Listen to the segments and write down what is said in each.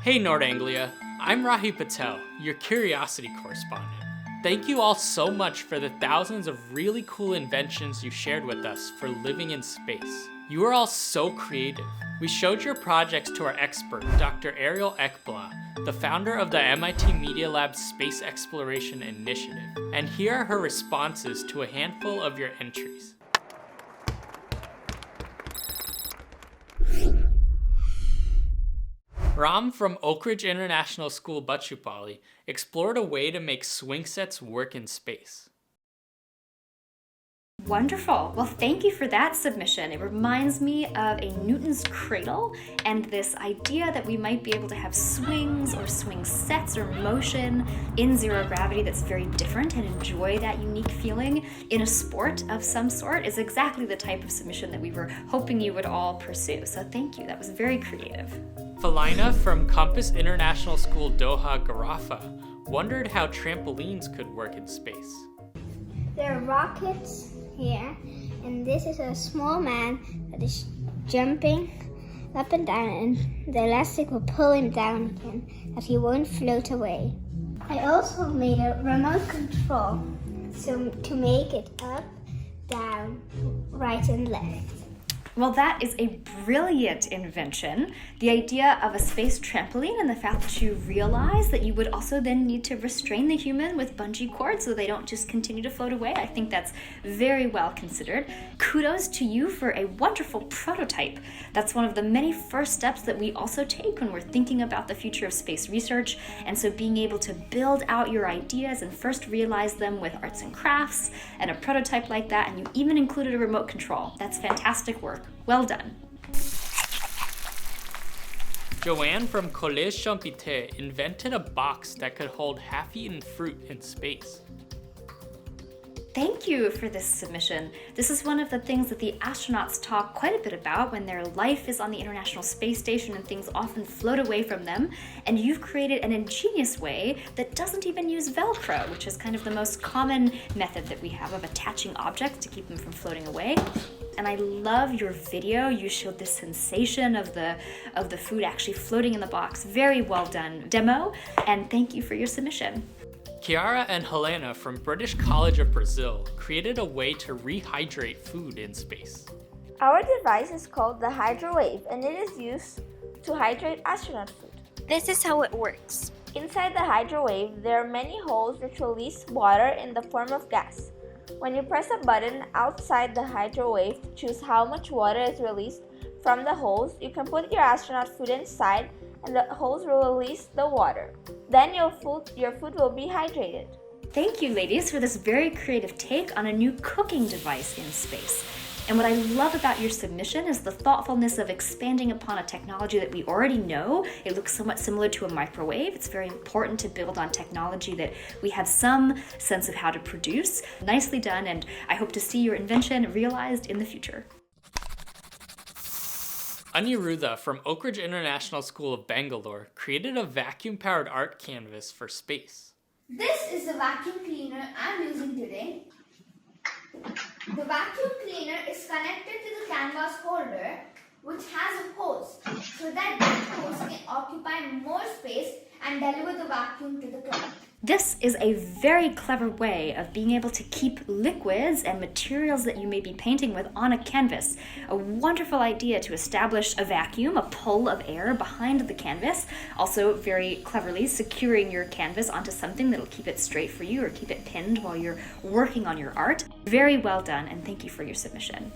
Hey Nord Anglia, I'm Rahi Patel, your curiosity correspondent. Thank you all so much for the thousands of really cool inventions you shared with us for living in space. You are all so creative. We showed your projects to our expert, Dr. Ariel Ekblaw, the founder of the MIT Media Lab's Space Exploration Initiative, and here are her responses to a handful of your entries. Ram from Oak Ridge International School, Bachupali, explored a way to make swing sets work in space. Wonderful. Well, thank you for that submission. It reminds me of a Newton's cradle and this idea that we might be able to have swings or swing sets or motion in zero gravity that's very different and enjoy that unique feeling in a sport of some sort is exactly the type of submission that we were hoping you would all pursue. So thank you. That was very creative. Felina from Compass International School, Doha, Garafa, wondered how trampolines could work in space. There are rockets here, and this is a small man that is jumping up and down, and the elastic will pull him down again, that he won't float away. I also made a remote control so to make it up, down, right and left. Well, that is a brilliant invention. The idea of a space trampoline and the fact that you realize that you would also then need to restrain the human with bungee cords so they don't just continue to float away. I think that's very well considered. Kudos to you for a wonderful prototype. That's one of the many first steps that we also take when we're thinking about the future of space research. And so being able to build out your ideas and first realize them with arts and crafts and a prototype like that, and you even included a remote control. That's fantastic work. Well done. Joanne from Collège Champité invented a box that could hold half-eaten fruit in space. Thank you for this submission. This is one of the things that the astronauts talk quite a bit about when their life is on the International Space Station and things often float away from them. And you've created an ingenious way that doesn't even use Velcro, which is kind of the most common method that we have of attaching objects to keep them from floating away. And I love your video. You showed the sensation of the food actually floating in the box. Very well done demo, and thank you for your submission. Chiara and Helena from British College of Brazil created a way to rehydrate food in space. Our device is called the Hydrowave, and it is used to hydrate astronaut food. This is how it works. Inside the Hydrowave, there are many holes which release water in the form of gas. When you press a button outside the Hydrowave to choose how much water is released from the holes, you can put your astronaut food inside and the holes will release the water. Then your food will be hydrated. Thank you, ladies, for this very creative take on a new cooking device in space. And what I love about your submission is the thoughtfulness of expanding upon a technology that we already know. It looks somewhat similar to a microwave. It's very important to build on technology that we have some sense of how to produce. Nicely done, and I hope to see your invention realized in the future. Aniruddha from Oak Ridge International School of Bangalore created a vacuum-powered art canvas for space. This is the vacuum cleaner I'm using today. The vacuum cleaner is connected to the canvas holder, which has a hose, so that the hose can occupy more space and deliver the vacuum to the client. This is a very clever way of being able to keep liquids and materials that you may be painting with on a canvas. A wonderful idea to establish a vacuum, a pull of air behind the canvas. Also very cleverly securing your canvas onto something that'll keep it straight for you or keep it pinned while you're working on your art. Very well done, and thank you for your submission.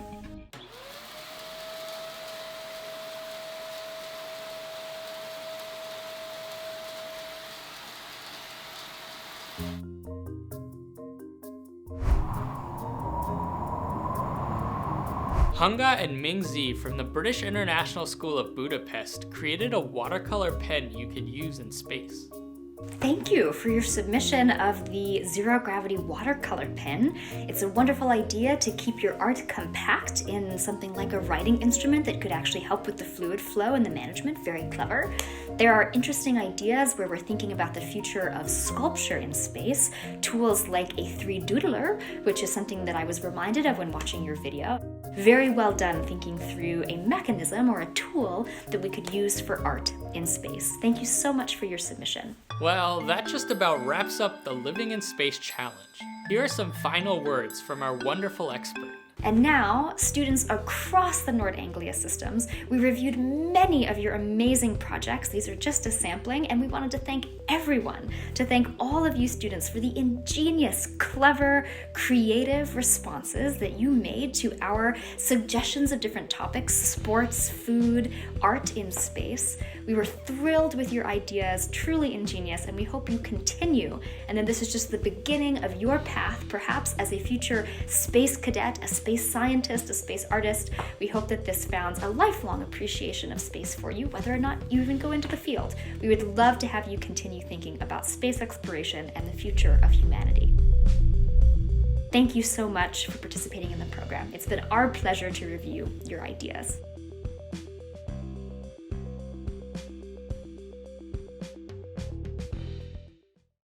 Hunga and Ming Zi from the British International School of Budapest created a watercolor pen you could use in space. Thank you for your submission of the zero-gravity watercolor pen. It's a wonderful idea to keep your art compact in something like a writing instrument that could actually help with the fluid flow and the management. Very clever. There are interesting ideas where we're thinking about the future of sculpture in space. Tools like a 3-doodler, which is something that I was reminded of when watching your video. Very well done thinking through a mechanism or a tool that we could use for art in space. Thank you so much for your submission. Well, that just about wraps up the Living in Space Challenge. Here are some final words from our wonderful expert. And now, students across the Nord Anglia systems, we reviewed many of your amazing projects. These are just a sampling, and we wanted to thank everyone, to thank all of you students for the ingenious, clever, creative responses that you made to our suggestions of different topics, sports, food, art in space. We were thrilled with your ideas, truly ingenious, and we hope you continue. And then this is just the beginning of your path, perhaps as a future space cadet, a space scientist, a space artist. We hope that this founds a lifelong appreciation of space for you, whether or not you even go into the field. We would love to have you continue thinking about space exploration and the future of humanity. Thank you so much for participating in the program. It's been our pleasure to review your ideas.